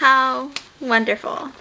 How wonderful.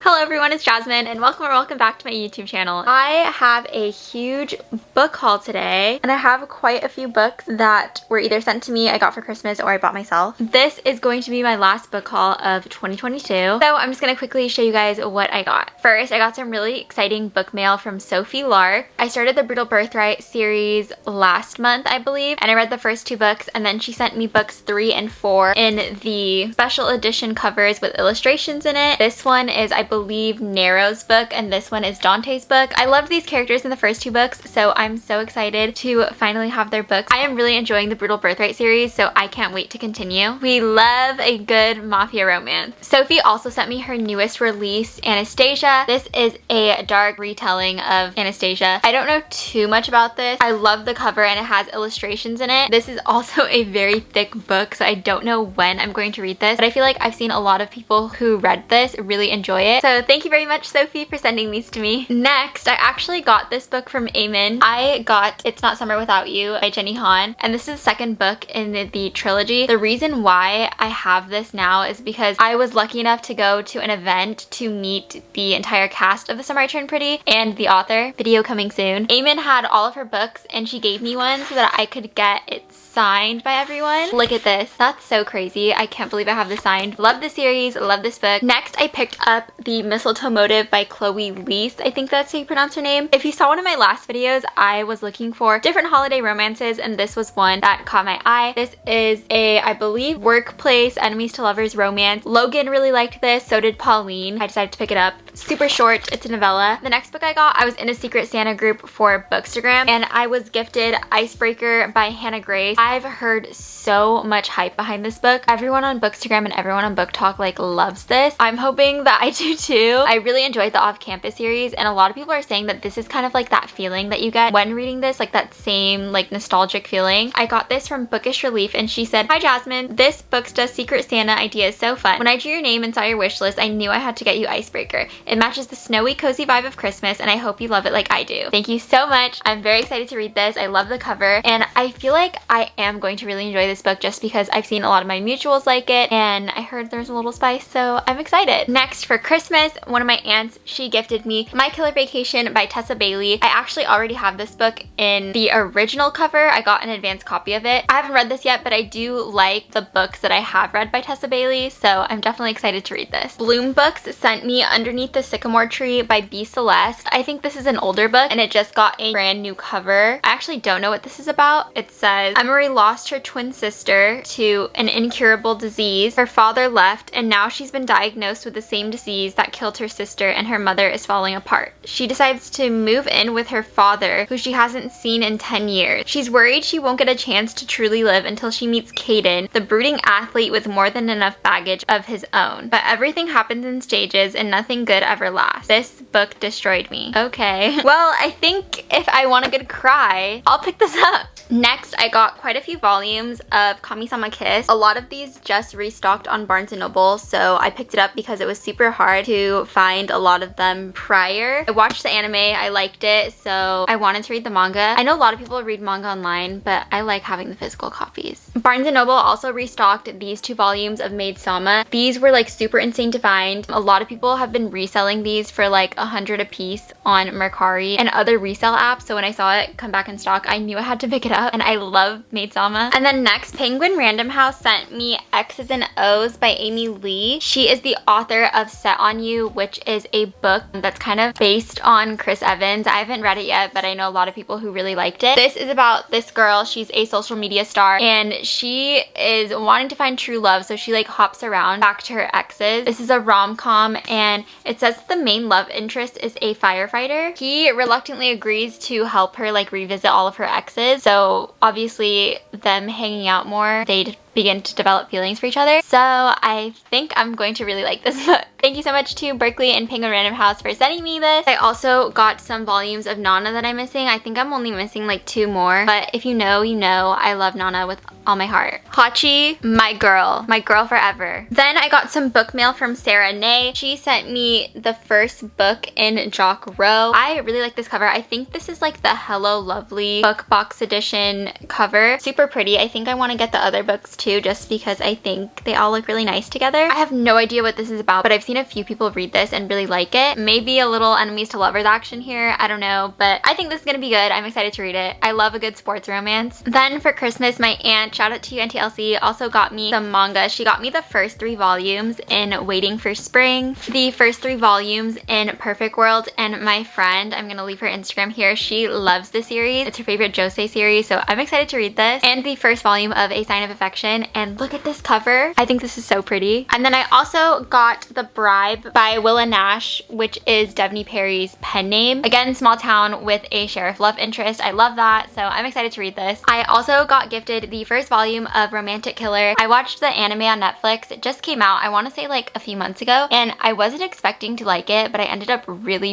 Hello everyone, it's Jasmine and welcome back to my YouTube channel. I have a huge book haul today and I have quite a few books that were either sent to me, I got for Christmas, or I bought myself. This is going to be my last book haul of 2022. So I'm just gonna quickly show you guys what I got. First, I got some really exciting book mail from Sophie Lark. I started the Brutal Birthright series last month, I believe, and I read the first two books, and then she sent me books 3 and 4 in the special edition covers with illustrations in it. This one is, I believe, Nero's book, and this one is Dante's book. I loved these characters in the first two books, so I'm so excited to finally have their books. I am really enjoying the Brutal Birthright series, so I can't wait to continue. We love a good mafia romance. Sophie also sent me her newest release, Anastasia. This is a dark retelling of Anastasia. I don't know too much about this. I love the cover and it has illustrations in it. This is also a very thick book, so I don't know when I'm going to read this, but I feel like I've seen a lot of people who read this really enjoy it. So thank you very much, Sophie, for sending these to me. Next, I actually got this book from Amen. I got It's Not Summer Without You by Jenny Han, and this is the second book in the trilogy. The reason why I have this now is because I was lucky enough to go to an event to meet the entire cast of The Summer I Turned Pretty and the author. Video coming soon. Amen had all of her books and she gave me one so that I could get it signed by everyone. Look at this. That's so crazy. I can't believe I have this signed. Love the series. Love this book. Next, I picked up the Mistletoe Motive by Chloe Leese. I think that's how you pronounce her name. If you saw one of my last videos, I was looking for different holiday romances and this was one that caught my eye. This is a, I believe, workplace enemies to lovers romance. Logan really liked this, so did Pauline. I decided to pick it up. Super short. It's a novella. The next book I got, I was in a Secret Santa group for Bookstagram and I was gifted Icebreaker by Hannah Grace. I've heard so much hype behind this book. Everyone on Bookstagram and everyone on Book Talk like loves this. I'm hoping that I do too. I really enjoyed the Off-Campus series and a lot of people are saying that this is kind of like that feeling that you get when reading this, like that same like nostalgic feeling. I got this from Bookish Relief and she said, "Hi Jasmine, this Booksta Secret Santa idea is so fun. When I drew your name and saw your wish list, I knew I had to get you Icebreaker. It matches the snowy, cozy vibe of Christmas and I hope you love it like I do." Thank you so much. I'm very excited to read this. I love the cover and I feel like I am going to really enjoy this book just because I've seen a lot of my mutuals like it and I heard there's a little spice, so I'm excited. Next, for Christmas, one of my aunts, she gifted me My Killer Vacation by Tessa Bailey. I actually already have this book in the original cover. I got an advanced copy of it. I haven't read this yet, but I do like the books that I have read by Tessa Bailey, so I'm definitely excited to read this. Bloom Books sent me Underneath the Sycamore Tree by B. Celeste. I think this is an older book and it just got a brand new cover. I actually don't know what this is about. It says, Emery lost her twin sister to an incurable disease. Her father left and now she's been diagnosed with the same disease that killed her sister and her mother is falling apart. She decides to move in with her father, who she hasn't seen in 10 years. She's worried she won't get a chance to truly live until she meets Caden, the brooding athlete with more than enough baggage of his own. But everything happens in stages and nothing good ever lasts. This book destroyed me. Okay. Well, I think if I want a good cry, I'll pick this up. Next, I got quite a few volumes of Kamisama Kiss. A lot of these just restocked on Barnes & Noble, so I picked it up because it was super hard to find a lot of them prior. I watched the anime, I liked it, so I wanted to read the manga. I know a lot of people read manga online, but I like having the physical copies. Barnes & Noble also restocked these 2 volumes of Maid Sama. These were like super insane to find. A lot of people have been reselling these for like 100 a piece on Mercari and other resale apps, so when I saw it come back in stock, I knew I had to pick it up, and I love Maid Sama. And then next, Penguin Random House sent me X's and O's by Amy Lee. She is the author of Set on You, which is a book that's kind of based on Chris Evans. I haven't read it yet, but I know a lot of people who really liked it. This is about this girl. She's a social media star and she is wanting to find true love, so she like hops around back to her exes. This is a rom-com and it says that the main love interest is a firefighter. He reluctantly agrees to help her like revisit all of her exes, so obviously them hanging out more, they begin to develop feelings for each other. So I think I'm going to really like this book. Thank you so much to Berkeley and Penguin Random House for sending me this. I also got some volumes of Nana that I'm missing. I think I'm only missing like 2 more, but if you know, you know. I love Nana with all my heart. Hachi, my girl forever. Then I got some book mail from Sarah Nay. She sent me the first book in Jock Row. I really like this cover. I think this is like the Hello Lovely book box edition cover. Super pretty. I think I want to get the other books too just because I think they all look really nice together. I have no idea what this is about, but I've seen a few people read this and really like it. Maybe a little enemies to lovers action here. I don't know, but I think this is gonna be good. I'm excited to read it. I love a good sports romance. Then for Christmas, my aunt, shout out to you Auntie Elsie, also got me some manga. She got me the first 3 volumes in Waiting for Spring, the first 3 volumes in Perfect World, and my friend, I'm gonna leave her Instagram here, she loves this series. It's her favorite josei series, so I'm excited to read this. And the first volume of A Sign of Affection, and look at this cover. I think this is so pretty. And then I also got The Bribe by Willa Nash, which is Devney Perry's pen name. Again, small town with a sheriff love interest. I love that, so I'm excited to read this. I also got gifted the first volume of Romantic Killer. I watched the anime on Netflix. It just came out, I want to say like a few months ago, and I wasn't expecting to like it, but I ended up really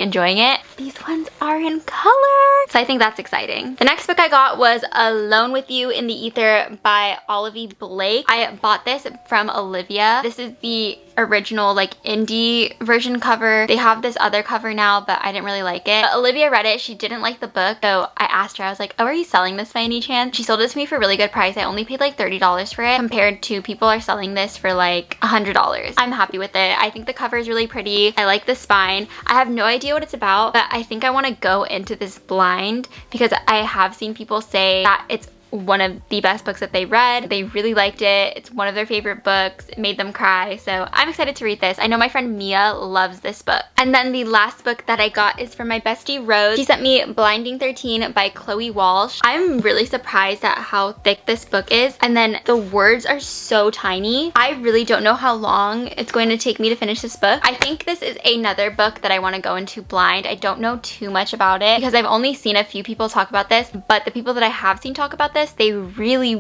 enjoying it. These ones are in color, so I think that's exciting. The next book I got was Alone with You in the Ether by Olivia Blake. I bought this from Olivia. This is the original like indie version cover. They have this other cover now, but I didn't really like it. But Olivia read it. She didn't like the book, so I asked her, I was like, oh, are you selling this by any chance? She sold it to me for a really good price. I only paid like $30 for it compared to people are selling this for like $100. I'm happy with it. I think the cover is really pretty. I like the spine. I have no idea what it's about, but I think I want to go into this blind because I have seen people say that it's one of the best books that they read. They really liked it. It's one of their favorite books. It made them cry. So I'm excited to read this. I know my friend Mia loves this book. And then the last book that I got is from my bestie Rose. She sent me Blinding 13 by Chloe Walsh. I'm really surprised at how thick this book is. And then the words are so tiny. I really don't know how long it's going to take me to finish this book. I think this is another book that I want to go into blind. I don't know too much about it because I've only seen a few people talk about this, but the people that I have seen talk about this, they really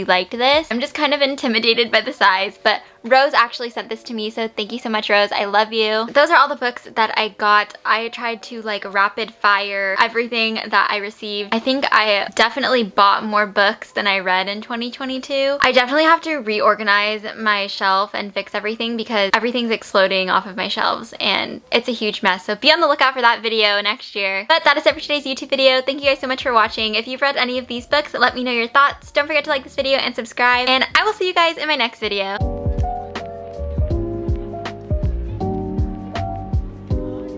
liked this. I'm just kind of intimidated by the size, but Rose actually sent this to me, so thank you so much, Rose. I love you. Those are all the books that I got. I tried to like rapid fire everything that I received. I think I definitely bought more books than I read in 2022. I definitely have to reorganize my shelf and fix everything because everything's exploding off of my shelves and it's a huge mess. So be on the lookout for that video next year. But that is it for today's YouTube video. Thank you guys so much for watching. If you've read any of these books, let me know your thoughts. Don't forget to like this video and subscribe, and I will see you guys in my next video.